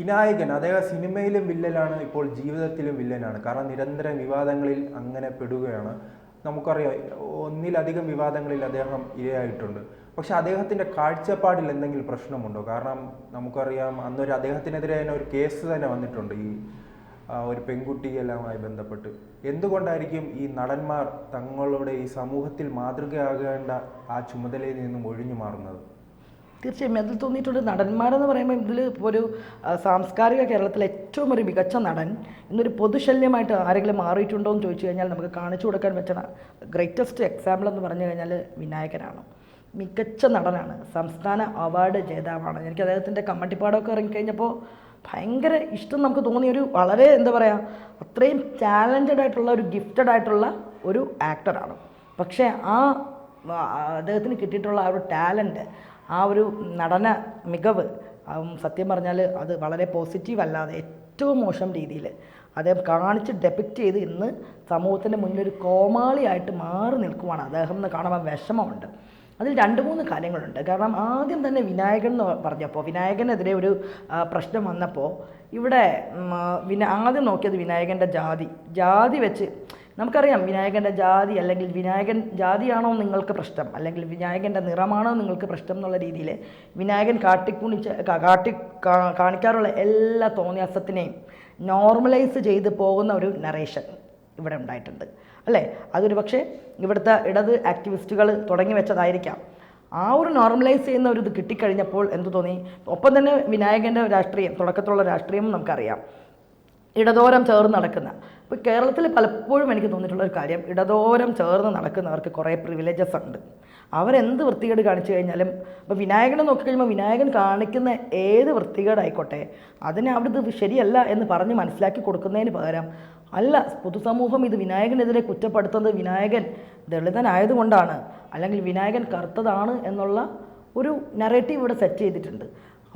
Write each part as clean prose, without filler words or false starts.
വിനായകൻ അദ്ദേഹം സിനിമയിലും വില്ലനാണ്, ഇപ്പോൾ ജീവിതത്തിലും വില്ലനാണ്. കാരണം നിരന്തരം വിവാദങ്ങളിൽ അങ്ങനെ പെടുകയാണ്. നമുക്കറിയാം, ഒന്നിലധികം വിവാദങ്ങളിൽ അദ്ദേഹം ഇരയായിട്ടുണ്ട്. പക്ഷെ അദ്ദേഹത്തിൻ്റെ കാഴ്ചപ്പാടിൽ എന്തെങ്കിലും പ്രശ്നമുണ്ടോ? കാരണം നമുക്കറിയാം, അന്നൊരു അദ്ദേഹത്തിനെതിരെ തന്നെ ഒരു കേസ് തന്നെ വന്നിട്ടുണ്ട് ഈ ഒരു പെൺകുട്ടിയെല്ലാമായി ബന്ധപ്പെട്ട്. എന്തുകൊണ്ടായിരിക്കും ഈ നടന്മാർ തങ്ങളുടെ ഈ സമൂഹത്തിൽ മാതൃകയാകേണ്ട ആ ചുമതലയിൽ നിന്നും ഒഴിഞ്ഞു മാറുന്നത്? തീർച്ചയായും അതിൽ തോന്നിയിട്ടുണ്ട്. നടന്മാരെന്ന് പറയുമ്പോൾ ഇതിൽ ഇപ്പോൾ ഒരു സാംസ്കാരിക കേരളത്തിലെ ഏറ്റവും ഒരു മികച്ച നടൻ ഇന്നൊരു പൊതുശല്യമായിട്ട് ആരെങ്കിലും മാറിയിട്ടുണ്ടോ എന്ന് ചോദിച്ചു കഴിഞ്ഞാൽ നമുക്ക് കാണിച്ചു കൊടുക്കാൻ പറ്റുന്ന ഗ്രേറ്റസ്റ്റ് എക്സാമ്പിൾ എന്ന് പറഞ്ഞു കഴിഞ്ഞാൽ വിനായകനാണ്. മികച്ച നടനാണ്, സംസ്ഥാന അവാർഡ് ജേതാവാണ്. എനിക്ക് അദ്ദേഹത്തിൻ്റെ കമ്മട്ടിപ്പാടമൊക്കെ ഇറങ്ങിക്കഴിഞ്ഞപ്പോൾ ഭയങ്കര ഇഷ്ടം നമുക്ക് തോന്നിയൊരു വളരെ എന്താ പറയുക, അത്രയും ടാലൻറ്റഡ് ആയിട്ടുള്ള ഒരു ഗിഫ്റ്റഡ് ആയിട്ടുള്ള ഒരു ആക്ടറാണ്. പക്ഷേ അദ്ദേഹത്തിന് കിട്ടിയിട്ടുള്ള ആ ഒരു ടാലൻറ്റ്, ആ ഒരു നടന മികവ് സത്യം പറഞ്ഞാൽ അത് വളരെ പോസിറ്റീവ് അല്ലാതെ ഏറ്റവും മോശം രീതിയിൽ അദ്ദേഹം കാണിച്ച് ഡെപിക്റ്റ് ചെയ്ത് ഇന്ന് സമൂഹത്തിൻ്റെ മുന്നിൽ ഒരു കോമാളിയായിട്ട് മാറി നിൽക്കുവാണ് അദ്ദേഹം എന്ന് കാണുമ്പോൾ വിഷമമുണ്ട്. അതിൽ 2-3 കാര്യങ്ങളുണ്ട്. കാരണം ആദ്യം തന്നെ വിനായകൻ എന്ന് പറഞ്ഞപ്പോൾ, വിനായകനെതിരെ ഒരു പ്രശ്നം വന്നപ്പോൾ ഇവിടെ ആദ്യം നോക്കിയത് വിനായകൻ്റെ ജാതി വെച്ച് നമുക്കറിയാം. വിനായകൻ്റെ ജാതി അല്ലെങ്കിൽ വിനായകൻ ജാതിയാണോ നിങ്ങൾക്ക് പ്രശ്നം, അല്ലെങ്കിൽ വിനായകൻ്റെ നിറമാണോ നിങ്ങൾക്ക് പ്രശ്നം എന്നുള്ള രീതിയിൽ വിനായകൻ കാണിക്കാറുള്ള എല്ലാ തോന്നിയാസത്തിനെയും നോർമലൈസ് ചെയ്ത് പോകുന്ന ഒരു നറേഷൻ ഇവിടെ ഉണ്ടായിട്ടുണ്ട് അല്ലേ? അതൊരു പക്ഷേ ഇവിടുത്തെ ഇടത് ആക്ടിവിസ്റ്റുകൾ തുടങ്ങി വെച്ചതായിരിക്കാം. ആ ഒരു നോർമലൈസ് ചെയ്യുന്ന ഒരു ഇത് കിട്ടിക്കഴിഞ്ഞപ്പോൾ എന്തു തോന്നി? ഒപ്പം തന്നെ വിനായകൻ്റെ രാഷ്ട്രീയം, തുടക്കത്തിലുള്ള രാഷ്ട്രീയം നമുക്കറിയാം, ഇടതോരം ചേർന്ന് നടക്കുന്ന. ഇപ്പോൾ കേരളത്തിൽ പലപ്പോഴും എനിക്ക് തോന്നിയിട്ടുള്ള ഒരു കാര്യം, ഇടതോരം ചേർന്ന് നടക്കുന്നവർക്ക് കുറേ പ്രിവിലേജസ് ഉണ്ട്. അവരെന്ത് വൃത്തികേട് കാണിച്ചു കഴിഞ്ഞാലും, ഇപ്പോൾ വിനായകനെ നോക്കിക്കഴിയുമ്പോൾ വിനായകൻ കാണിക്കുന്ന ഏത് വൃത്തികേടായിക്കോട്ടെ അതിനെ അവിടെ ഇത് ശരിയല്ല എന്ന് പറഞ്ഞ് മനസ്സിലാക്കി കൊടുക്കുന്നതിന് പകരം, അല്ല പൊതുസമൂഹം ഇത് വിനായകനെതിരെ കുറ്റപ്പെടുത്തുന്നത് വിനായകൻ ദളിതനായതുകൊണ്ടാണ്, അല്ലെങ്കിൽ വിനായകൻ കറുത്തതാണ് എന്നുള്ള ഒരു നറേറ്റീവ് ഇവിടെ സെറ്റ് ചെയ്തിട്ടുണ്ട്.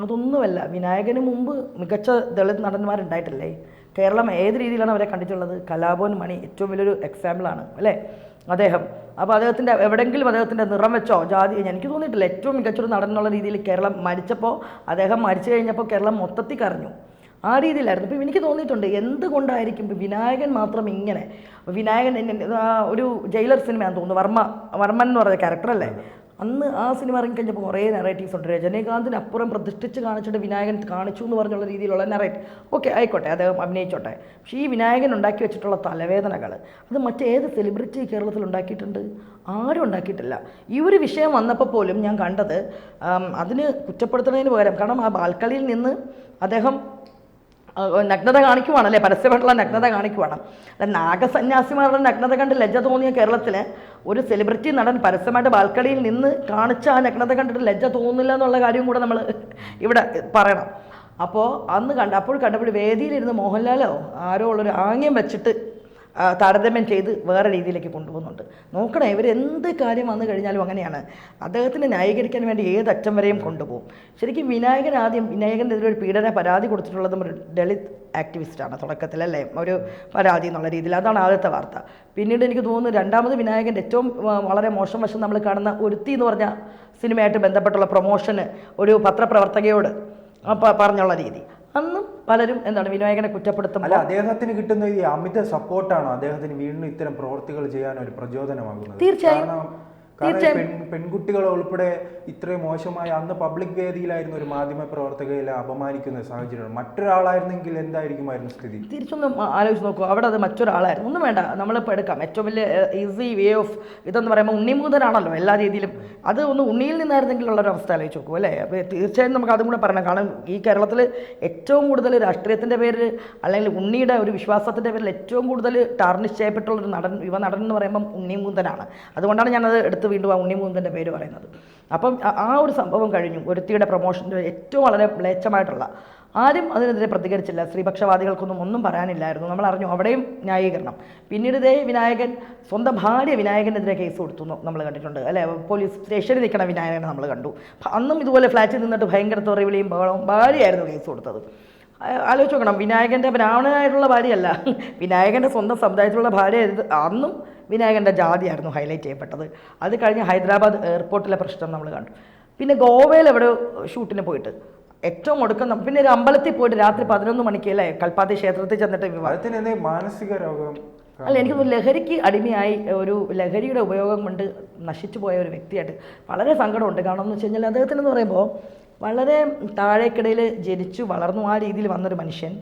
അതൊന്നുമല്ല. വിനായകന് മുമ്പ് മികച്ച ദളിത് നടന്മാരുണ്ടായിട്ടില്ലേ? കേരളം ഏത് രീതിയിലാണ് അവരെ കണ്ടിട്ടുള്ളത്? കലാഭവൻ മണി ഏറ്റവും വലിയൊരു എക്സാമ്പിളാണ് അല്ലേ അദ്ദേഹം. അപ്പോൾ അദ്ദേഹത്തിൻ്റെ എവിടെയെങ്കിലും അദ്ദേഹത്തിൻ്റെ നിറം വെച്ചോ ജാതി എനിക്ക് തോന്നിയിട്ടില്ല. ഏറ്റവും മികച്ചൊരു നടൻ എന്നുള്ള രീതിയിൽ കേരളം മരിച്ചപ്പോൾ, അദ്ദേഹം മരിച്ചു കഴിഞ്ഞപ്പോൾ കേരളം മൊത്തത്തിൽ കരഞ്ഞു. ആ രീതിയിലായിരുന്നു. ഇപ്പം എനിക്ക് തോന്നിയിട്ടുണ്ട് എന്തുകൊണ്ടായിരിക്കും ഇപ്പം വിനായകൻ മാത്രം ഇങ്ങനെ. വിനായകൻ ഒരു ജയിലർ സിനിമയാണെന്ന് തോന്നുന്നു, വർമ്മൻ എന്ന് പറഞ്ഞ ക്യാരക്ടറല്ലേ, അന്ന് ആ സിനിമ ഇറങ്ങിക്കഴിഞ്ഞപ്പോൾ കുറേ നെറേറ്റീവ്സ് ഉണ്ട്. രജനീകാന്തിനപ്പുറം പ്രതിഷ്ഠിച്ച് കാണിച്ചിട്ട് വിനായകൻ കാണിച്ചു എന്ന് പറഞ്ഞുള്ള രീതിയിലുള്ള നെറേറ്റ് ഓക്കെ ആയിക്കോട്ടെ, അദ്ദേഹം അഭിനയിച്ചോട്ടെ. പക്ഷേ ഈ വിനായകൻ ഉണ്ടാക്കി വെച്ചിട്ടുള്ള തലവേദനകൾ അത് മറ്റേത് സെലിബ്രിറ്റി കേരളത്തിൽ ഉണ്ടാക്കിയിട്ടുണ്ട്? ആരും ഉണ്ടാക്കിയിട്ടില്ല. ഈ ഒരു വിഷയം വന്നപ്പോൾ പോലും ഞാൻ കണ്ടത് അതിന് കുറ്റപ്പെടുത്തുന്നതിന് പകരം, കാരണം ആ ബാൽക്കണിയിൽ നിന്ന് അദ്ദേഹം നഗ്നത കാണിക്കുവാണ് അല്ലേ, പരസ്യമായിട്ടുള്ള നഗ്നത കാണിക്കുവാണ്. നാഗസന്യാസിമാരുടെ നഗ്നത കണ്ട് ലജ്ജ തോന്നിയ കേരളത്തിൽ ഒരു സെലിബ്രിറ്റി നടൻ പരസ്യമായിട്ട് ബാൽക്കണിയിൽ നിന്ന് കാണിച്ച ആ നഗ്നത കണ്ടിട്ട് ലജ്ജ തോന്നുന്നില്ല എന്നുള്ള കാര്യം കൂടെ നമ്മൾ ഇവിടെ പറയണം. അപ്പോൾ അപ്പോൾ കണ്ടപ്പോൾ വേദിയിലിരുന്ന് മോഹൻലാലോ ആരോ ഉള്ളൊരു ആംഗ്യം വെച്ചിട്ട് താരതമ്യം ചെയ്ത് വേറെ രീതിയിലേക്ക് കൊണ്ടുപോകുന്നുണ്ട്. നോക്കണേ, ഇവരെന്ത് കാര്യം വന്നു കഴിഞ്ഞാലും അങ്ങനെയാണ്. അദ്ദേഹത്തിനെ ന്യായീകരിക്കാൻ വേണ്ടി ഏതറ്റം വരെയും കൊണ്ടുപോകും. ശരിക്കും വിനായകനെതിരെ ഒരു പീഡന പരാതി കൊടുത്തിട്ടുള്ളതും ഒരു ദളിത് ആക്ടിവിസ്റ്റാണ് തുടക്കത്തിലല്ലേ, ഒരു പരാതി എന്നുള്ള രീതിയിൽ. അതാണ് ആദ്യത്തെ വാർത്ത. പിന്നീട് എനിക്ക് തോന്നുന്നു രണ്ടാമത് വിനായകൻ്റെ ഏറ്റവും വളരെ മോശം വശം നമ്മൾ കാണുന്ന ഒരുത്തി എന്ന് പറഞ്ഞ സിനിമയായിട്ട് ബന്ധപ്പെട്ടുള്ള പ്രൊമോഷന് ഒരു പത്രപ്രവർത്തകയോട് പറഞ്ഞുള്ള രീതി. അന്നും പലരും എന്താണ് വിനായകനെ കുറ്റപ്പെടുത്തും. അല്ല, അദ്ദേഹത്തിന് കിട്ടുന്ന ഈ അമിത സപ്പോർട്ടാണ് അദ്ദേഹത്തിന് വീണ്ടും ഇത്തരം പ്രവർത്തികൾ ചെയ്യാൻ ഒരു പ്രചോദനമാകുന്നത്. തീർച്ചയായും പെൺകുട്ടികൾ ഉൾപ്പെടെ ഇത്രയും മോശമായ, അന്ന് പബ്ലിക് വേദിയിലായിരുന്നു ഒരു മാധ്യമ പ്രവർത്തകയെ അപമാനിക്കുന്ന സാഹചര്യം. മറ്റൊരാളായിരുന്നെങ്കിൽ എന്തായിരിക്കുമായിരുന്നു സ്ഥിതി? തിരിച്ചൊന്ന് ആലോചിച്ച് നോക്കൂ. അവിടെ അത് മറ്റൊരാളായിരുന്നു. ഒന്നും വേണ്ട, നമ്മളിപ്പോൾ എടുക്കാം ഏറ്റവും വലിയ ഈസി വേ ഓഫ് ഇതെന്ന് പറയുമ്പോൾ ഉണ്ണിമൂതനാണല്ലോ എല്ലാ രീതിയിലും. അത് ഒന്ന് ഉണ്ണിയിൽ നിന്നായിരുന്നെങ്കിൽ ഉള്ളൊരു അവസ്ഥ ആലോചിച്ച് നോക്കൂ അല്ലേ. അപ്പോൾ തീർച്ചയായും നമുക്ക് അതും കൂടെ പറയണം. കാരണം ഈ കേരളത്തിൽ ഏറ്റവും കൂടുതൽ രാഷ്ട്രീയത്തിൻ്റെ പേരിൽ അല്ലെങ്കിൽ ഉണ്ണിയുടെ ഒരു വിശ്വാസത്തിൻ്റെ പേരിൽ ഏറ്റവും കൂടുതൽ ടാർണിഷ് ചെയ്യപ്പെട്ടുള്ളൊരു യുവനടൻ എന്ന് പറയുമ്പം ഉണ്ണിമൂന്തനാണ്. അതുകൊണ്ടാണ് ഞാനത് എടുത്ത് വീണ്ടും ആ ഉണ്ണിമൂന്തൻ്റെ പേര് പറയുന്നത്. അപ്പം ആ ഒരു സംഭവം കഴിഞ്ഞു. ഒരുത്തിയുടെ പ്രൊമോഷൻ്റെ ഏറ്റവും വളരെ മ്ലേച്ഛമായിട്ടുള്ള, ആരും അതിനെതിരെ പ്രതികരിച്ചില്ല. സ്ത്രീപക്ഷവാദികൾക്കൊന്നും ഒന്നും പറയാനില്ലായിരുന്നു. നമ്മൾ അറിഞ്ഞു അവിടെയും ന്യായീകരണം. പിന്നീട് ഇതേ വിനായകൻ സ്വന്തം ഭാര്യ വിനായകനെതിരെ കേസ് കൊടുത്തു നമ്മൾ കണ്ടിട്ടുണ്ട് അല്ലേ. പോലീസ് സ്റ്റേഷനിൽ നിൽക്കണ വിനായകനെ നമ്മൾ കണ്ടു. അന്നും ഇതുപോലെ ഫ്ലാറ്റിൽ നിന്നിട്ട് ഭയങ്കര തെറിവിളിയും ബഹളവും, ഭാര്യയായിരുന്നു കേസ് കൊടുത്തത്. ആലോചിച്ച് നോക്കണം, വിനായകൻ്റെ ബ്രാഹ്മണനായിട്ടുള്ള ഭാര്യയല്ല, വിനായകൻ്റെ സ്വന്തം സമുദായത്തിലുള്ള ഭാര്യ. അന്നും വിനായകൻ്റെ ജാതിയായിരുന്നു ഹൈലൈറ്റ് ചെയ്യപ്പെട്ടത്. അത് കഴിഞ്ഞ് ഹൈദരാബാദ് എയർപോർട്ടിലെ പ്രശ്നം നമ്മൾ കണ്ടു. പിന്നെ ഗോവയിൽ എവിടെ ഷൂട്ടിന് പോയിട്ട് ഏറ്റവും ഒടുക്കം പിന്നെ ഒരു അമ്പലത്തിൽ പോയിട്ട് രാത്രി 11 മണിക്ക് അല്ലേ കൽപ്പാത്തി ക്ഷേത്രത്തിൽ ചെന്നിട്ട് അതിന് മാനസിക രോഗം അല്ല, എനിക്ക് ലഹരിക്ക് അടിമയായി ഒരു ലഹരിയുടെ ഉപയോഗം കൊണ്ട് നശിച്ചു പോയ ഒരു വ്യക്തിയായിട്ട് വളരെ സങ്കടമുണ്ട്. കാരണം എന്ന് വെച്ച് കഴിഞ്ഞാൽ അദ്ദേഹത്തിനെന്ന് പറയുമ്പോൾ വളരെ താഴേക്കിടയിൽ ജനിച്ചു വളർന്നു ആ രീതിയിൽ വന്നൊരു മനുഷ്യൻ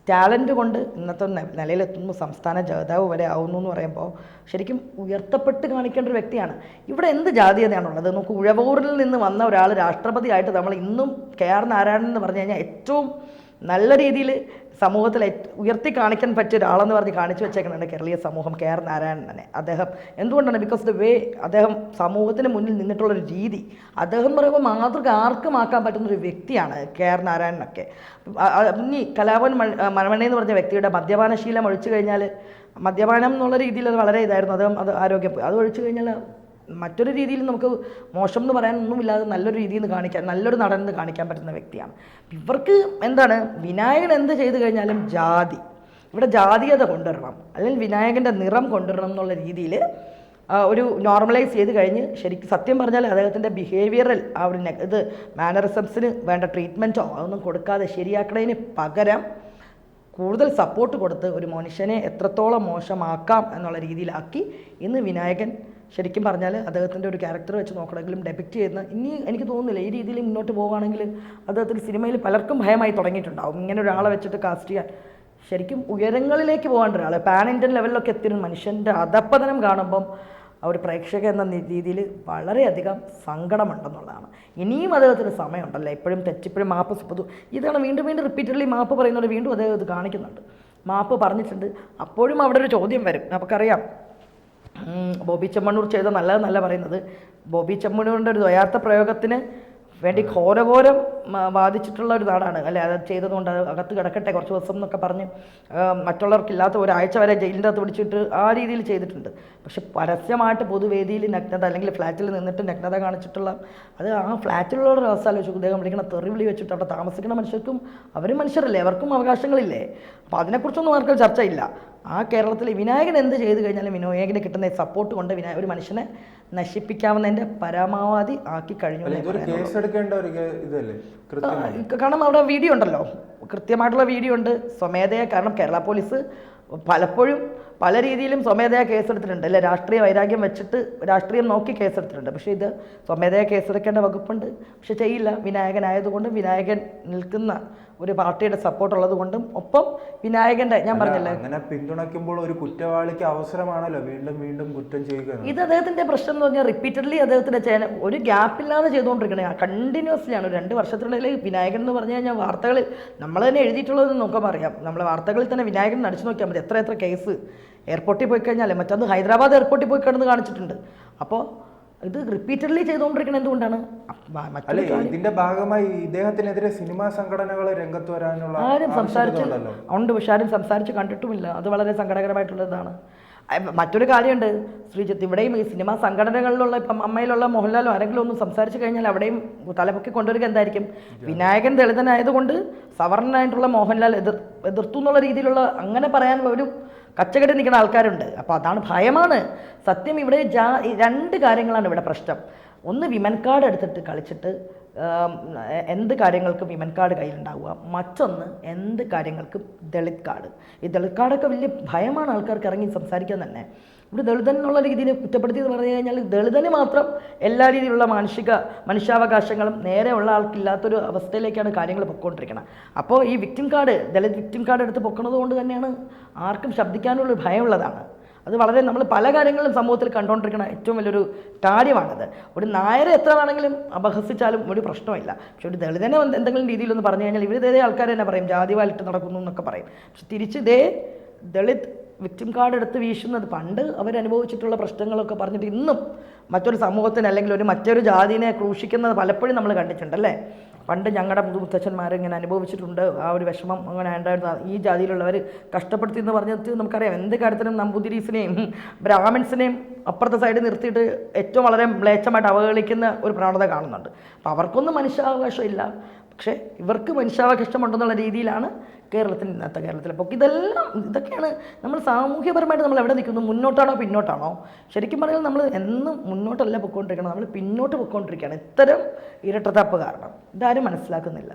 ടാലൻറ്റ് കൊണ്ട് ഇന്നത്തെ നിലയിലെത്തുന്നു, സംസ്ഥാന ജേതാവ് വരെ ആവുന്നു എന്ന് പറയുമ്പോൾ ശരിക്കും ഉയർത്തപ്പെട്ട് കാണിക്കേണ്ട ഒരു വ്യക്തിയാണ്. ഇവിടെ എന്ത് ജാതീയതയാണുള്ളത്? നമുക്ക് ഉഴവൂരിൽ നിന്ന് വന്ന ഒരാൾ രാഷ്ട്രപതിയായിട്ട് നമ്മൾ ഇന്നും KR നാരായണൻ എന്ന് പറഞ്ഞു കഴിഞ്ഞാൽ ഏറ്റവും നല്ല രീതിയിൽ സമൂഹത്തിൽ ഉയർത്തി കാണിക്കാൻ പറ്റിയ ഒരാളെന്ന് പറഞ്ഞ് കാണിച്ചു വെച്ചേക്കുന്നുണ്ട് കേരളീയ സമൂഹം KR നാരായണനെ. അദ്ദേഹം എന്തുകൊണ്ടാണ്? ബിക്കോസ് ദ വേ അദ്ദേഹം സമൂഹത്തിന് മുന്നിൽ നിന്നിട്ടുള്ളൊരു രീതി, അദ്ദേഹം എന്ന് പറയുമ്പോൾ മാതൃക ആർക്കും ആക്കാൻ പറ്റുന്നൊരു വ്യക്തിയാണ് KR നാരായണനൊക്കെ. ഇനി കലാഭവൻ മണി എന്ന് പറഞ്ഞ വ്യക്തിയുടെ മദ്യപാനശീലം ഒഴിച്ചു കഴിഞ്ഞാൽ, മദ്യപാനം എന്നുള്ള രീതിയിൽ അത് വളരെ ഇതായിരുന്നു, അത് ആരോഗ്യം അത് ഒഴിച്ചു കഴിഞ്ഞാൽ മറ്റൊരു രീതിയിൽ നമുക്ക് മോശം എന്ന് പറയാനൊന്നുമില്ലാതെ നല്ലൊരു രീതിയിൽ നിന്ന് കാണിക്കാൻ, നല്ലൊരു നടന്ന് കാണിക്കാൻ പറ്റുന്ന വ്യക്തിയാണ്. ഇവർക്ക് എന്താണ്, വിനായകൻ എന്ത് ചെയ്തു കഴിഞ്ഞാലും ജാതി, ഇവിടെ ജാതീയത കൊണ്ടുവരണം, അല്ലെങ്കിൽ വിനായകൻ്റെ നിറം കൊണ്ടുവരണം എന്നുള്ള രീതിയിൽ ഒരു നോർമലൈസ് ചെയ്ത് കഴിഞ്ഞ് ശരിക്കും സത്യം പറഞ്ഞാൽ അദ്ദേഹത്തിൻ്റെ ബിഹേവിയറൽ ആ ഒരു ഇത് മാനറിസംസിന് വേണ്ട ട്രീറ്റ്മെൻറ്റോ അതൊന്നും കൊടുക്കാതെ ശരിയാക്കണതിന് പകരം കൂടുതൽ സപ്പോർട്ട് കൊടുത്ത് ഒരു മനുഷ്യനെ എത്രത്തോളം മോശമാക്കാം എന്നുള്ള രീതിയിലാക്കി ഇന്ന് വിനായകൻ ശരിക്കും പറഞ്ഞാൽ അദ്ദേഹത്തിൻ്റെ ഒരു ക്യാരക്ടർ വെച്ച് നോക്കണമെങ്കിലും ഡെപിക്റ്റ് ചെയ്യുന്ന, ഇനി എനിക്ക് തോന്നുന്നില്ല ഈ രീതിയിൽ മുന്നോട്ട് പോവുകയാണെങ്കിൽ അദ്ദേഹത്തിന് സിനിമയിൽ പലർക്കും ഭയമായി തുടങ്ങിയിട്ടുണ്ടാവും ഇങ്ങനെ ഒരാളെ വെച്ചിട്ട് കാസ്റ്റ് ചെയ്യാൻ. ശരിക്കും ഉയരങ്ങളിലേക്ക് പോകേണ്ട ഒരാൾ പാൻ ഇന്ത്യൻ ലെവലിലൊക്കെ എത്തിയൊരു മനുഷ്യൻ്റെ അധപ്പതനം കാണുമ്പം ഒരു പ്രേക്ഷക എന്ന രീതിയിൽ വളരെയധികം സങ്കടമുണ്ടെന്നുള്ളതാണ്. ഇനിയും അദ്ദേഹത്തിന് സമയമുണ്ടല്ലോ, എപ്പോഴും തെറ്റിപ്പോഴും മാപ്പ് ഇതാണ് വീണ്ടും വീണ്ടും റിപ്പീറ്റഡ്ലി മാപ്പ് പറയുന്നത്, വീണ്ടും അദ്ദേഹം ഇത് കാണിക്കുന്നുണ്ട്, മാപ്പ് പറഞ്ഞിട്ടുണ്ട്. അപ്പോഴും അവിടെ ഒരു ചോദ്യം വരും. നമുക്കറിയാം ബോബി ചെമ്മണ്ണൂർ ചെയ്ത നല്ലതെന്നല്ല പറയുന്നത്, ബോബി ചെമ്മണ്ണൂരിൻ്റെ ഒരു ദ്വയാർത്ഥ പ്രയോഗത്തിന് വേണ്ടി ഘോരഘോരം വാദിച്ചിട്ടുള്ള ഒരു നാടാണ് അല്ലെ. അത് ചെയ്തതുകൊണ്ട് അത് അകത്ത് കിടക്കട്ടെ കുറച്ച് ദിവസം എന്നൊക്കെ പറഞ്ഞ് മറ്റുള്ളവർക്കില്ലാത്ത ഒരാഴ്ച വരെ ജയിലിൻ്റെ അകത്ത് പിടിച്ചിട്ട് ആ രീതിയിൽ ചെയ്തിട്ടുണ്ട്. പക്ഷെ പരസ്യമായിട്ട് പൊതുവേദിയിൽ നഗ്നത അല്ലെങ്കിൽ ഫ്ലാറ്റിൽ നിന്നിട്ട് നഗ്നത കാണിച്ചിട്ടുള്ള അത് ആ ഫ്ലാറ്റിലുള്ളവരുടെ അവസ്ഥ ആലോചിച്ചു. അദ്ദേഹം വിളിക്കുന്ന തെറിവിളി വെച്ചിട്ട് അവിടെ താമസിക്കുന്ന മനുഷ്യർക്കും അവരും മനുഷ്യരല്ലേ, അവർക്കും അവകാശങ്ങളില്ലേ. അപ്പോൾ അതിനെക്കുറിച്ചൊന്നും ആർക്കും ചർച്ചയില്ല. ആ കേരളത്തിൽ വിനായകൻ എന്ത് ചെയ്തു കഴിഞ്ഞാലും വിനായകന് കിട്ടുന്ന സപ്പോർട്ട് കൊണ്ട് ഒരു മനുഷ്യനെ നശിപ്പിക്കാവുന്നതിൻ്റെ പരമാവധി ആക്കി കഴിഞ്ഞു. കാരണം അവിടെ വീഡിയോ ഉണ്ടല്ലോ, കൃത്യമായിട്ടുള്ള വീഡിയോ ഉണ്ട് സ്വമേധയാ. കാരണം കേരള പോലീസ് പലപ്പോഴും പല രീതിയിലും സ്വമേധയാ കേസെടുത്തിട്ടുണ്ട് അല്ലേ, രാഷ്ട്രീയ വൈരാഗ്യം വെച്ചിട്ട് രാഷ്ട്രീയം നോക്കി കേസെടുത്തിട്ടുണ്ട്. പക്ഷേ ഇത് സ്വമേധയാ കേസെടുക്കേണ്ട വകുപ്പുണ്ട്, പക്ഷെ ചെയ്യില്ല. വിനായകനായതുകൊണ്ടും വിനായകൻ നിൽക്കുന്ന ഒരു പാർട്ടിയുടെ സപ്പോർട്ട് ഉള്ളത് കൊണ്ടും ഒപ്പം വിനായകന്റെ ഞാൻ പറഞ്ഞില്ലേ അങ്ങനെ പിന്തുണയ്ക്കുമ്പോൾ ഒരു കുറ്റവാളിക്ക് അവസരമാണല്ലോ വീണ്ടും വീണ്ടും കുറ്റം ചെയ്യുക. ഇത് അദ്ദേഹത്തിന്റെ പ്രശ്നം എന്ന് പറഞ്ഞാൽ റിപ്പീറ്റഡ്ലി അദ്ദേഹത്തിന്റെ ഒരു ഗ്യാപ്പില്ലാതെ ചെയ്തുകൊണ്ടിരിക്കണേ, കണ്ടിന്യൂസ്ലി ആണ്. 2 വർഷത്തിനിടയിൽ വിനായകൻ എന്ന് പറഞ്ഞു കഴിഞ്ഞാൽ വാർത്തകളിൽ നമ്മൾ തന്നെ എഴുതിയിട്ടുള്ളത് നോക്കാൻ അറിയാം. നമ്മൾ വാർത്തകളിൽ തന്നെ വിനായകൻ അടിച്ചു നോക്കിയാൽ മതി എത്ര കേസ് എയർപോർട്ടിൽ പോയി കഴിഞ്ഞാൽ, മറ്റൊന്ന് ഹൈദരാബാദ് എയർപോർട്ടിൽ പോയി കിടന്ന് കാണിച്ചിട്ടുണ്ട്. അപ്പോൾ ഇത് റിപ്പീറ്റഡ്ലി ചെയ്തുകൊണ്ടിരിക്കുന്നത് എന്തുകൊണ്ടാണ്? ഇതിന്റെ ഭാഗമായി ഇദ്ദേഹത്തിനെതിരെ സിനിമാ സംഘടനകൾ രംഗത്ത് വരാനുള്ള ആരും ഉണ്ട്, പക്ഷെ ആരും സംസാരിച്ച് കണ്ടിട്ടുമില്ല. അത് വളരെ സങ്കടകരമായിട്ടുള്ളതാണ്. മറ്റൊരു കാര്യമുണ്ട് ശ്രീജിത്ത്, ഇവിടെയും ഈ സിനിമാ സംഘടനകളിലുള്ള ഇപ്പം അമ്മയിലുള്ള മോഹൻലാലോ ആരെങ്കിലും ഒന്നും സംസാരിച്ച് കഴിഞ്ഞാൽ അവിടെയും തലപൊക്കി കൊണ്ടുവരിക എന്തായിരിക്കും? വിനായകൻ ദളിതനായതുകൊണ്ട് സവർണനായിട്ടുള്ള മോഹൻലാൽ എതിർത്തു എന്നുള്ള രീതിയിലുള്ള അങ്ങനെ പറയാനുള്ള ഒരു കച്ചകെട്ടി നിൽക്കുന്ന ആൾക്കാരുണ്ട്. അപ്പോൾ അതാണ് ഭയമാണ് സത്യം. ഇവിടെ 2 കാര്യങ്ങളാണ് ഇവിടെ പ്രശ്നം. ഒന്ന് വിമൻ കാർഡ് എടുത്തിട്ട് കളിച്ചിട്ട് എന്ത് കാര്യങ്ങൾക്കും വിമൻ കാർഡ് കയ്യിലുണ്ടാവുക, മറ്റൊന്ന് എന്ത് കാര്യങ്ങൾക്കും ദളിത് കാർഡ്. ഈ ദളിത് കാർഡൊക്കെ വലിയ ഭയമാണ് ആൾക്കാർക്ക് ഇറങ്ങി സംസാരിക്കാൻ തന്നെ. ഇവിടെ ദളിതൻ എന്നുള്ള രീതിയിൽ കുറ്റപ്പെടുത്തി എന്ന് പറഞ്ഞു കഴിഞ്ഞാൽ ദളിതന് മാത്രം എല്ലാ രീതിയിലുള്ള മനുഷ്യാവകാശങ്ങളും നേരെ ഉള്ള ആൾക്കില്ലാത്തൊരു അവസ്ഥയിലേക്കാണ് കാര്യങ്ങൾ പൊയ്ക്കൊണ്ടിരിക്കുന്നത്. അപ്പോൾ ഈ ദളിത് വിക്ടിം കാർഡ് എടുത്ത് പൊക്കുന്നത് കൊണ്ട് തന്നെയാണ് ആർക്കും ശബ്ദിക്കാനുള്ള ഭയമുള്ളതാണ്. അത് വളരെ നമ്മൾ പല കാര്യങ്ങളും സമൂഹത്തിൽ കണ്ടുകൊണ്ടിരിക്കുന്ന ഏറ്റവും വലിയൊരു കാര്യമാണത്. ഒരു നായരെ എത്ര വേണമെങ്കിലും അപഹസിച്ചാലും ഒരു പ്രശ്നമില്ല. പക്ഷെ ഒരു ദളിതനെ എന്തെങ്കിലും രീതിയിലൊന്ന് പറഞ്ഞു കഴിഞ്ഞാൽ ഇതേ ആൾക്കാർ തന്നെ പറയും ജാതി വാലിട്ട് നടക്കുന്നു എന്നൊക്കെ പറയും. പക്ഷെ തിരിച്ച് ദളിത് വിക്ടിം കാർഡ് എടുത്ത് വീശുന്നത് പണ്ട് അവരനുഭവിച്ചിട്ടുള്ള പ്രശ്നങ്ങളൊക്കെ പറഞ്ഞിട്ട് ഇന്നും മറ്റൊരു സമൂഹത്തിന് അല്ലെങ്കിൽ മറ്റൊരു ജാതിനെ ക്രൂശിക്കുന്നത് പലപ്പോഴും നമ്മൾ കണ്ടിട്ടുണ്ടല്ലേ. പണ്ട് ഞങ്ങളുടെ മുത്തച്ഛന്മാർ ഇങ്ങനെ അനുഭവിച്ചിട്ടുണ്ട്, ആ ഒരു വിഷമം അങ്ങനെ ഉണ്ടായിരുന്ന ഈ ജാതിയിലുള്ളവർ കഷ്ടപ്പെടുത്തി എന്ന് പറഞ്ഞിട്ട് നമുക്കറിയാം. എന്ത് കാര്യത്തിനും നമ്പൂതിരീസിനെയും ബ്രാഹ്മിൻസിനെയും അപ്പുറത്തെ സൈഡിൽ നിർത്തിയിട്ട് ഏറ്റവും വളരെ മ്ലേച്ഛമായിട്ട് അവഹേളിക്കുന്ന ഒരു പ്രവണത കാണുന്നുണ്ട്. അപ്പോൾ അവർക്കൊന്നും മനുഷ്യാവകാശം ഇല്ല, പക്ഷേ ഇവർക്ക് മനുഷ്യാവകാശമുണ്ടെന്നുള്ള രീതിയിലാണ് കേരളത്തിന് ഇന്നത്തെ കേരളത്തിൽ. അപ്പോൾ ഇതൊക്കെയാണ് നമ്മൾ സാമൂഹ്യപരമായിട്ട് നമ്മൾ എവിടെ നിൽക്കുന്നു, മുന്നോട്ടാണോ പിന്നോട്ടാണോ? ശരിക്കും പറഞ്ഞാൽ നമ്മൾ എന്നും മുന്നോട്ടല്ല പൊയ്ക്കൊണ്ടിരിക്കണം, നമ്മൾ പിന്നോട്ട് പൊയ്ക്കൊണ്ടിരിക്കുകയാണ് ഇത്തരം ഇരട്ടത്താപ്പ് കാരണം. ഇതാരും മനസ്സിലാക്കുന്നില്ല.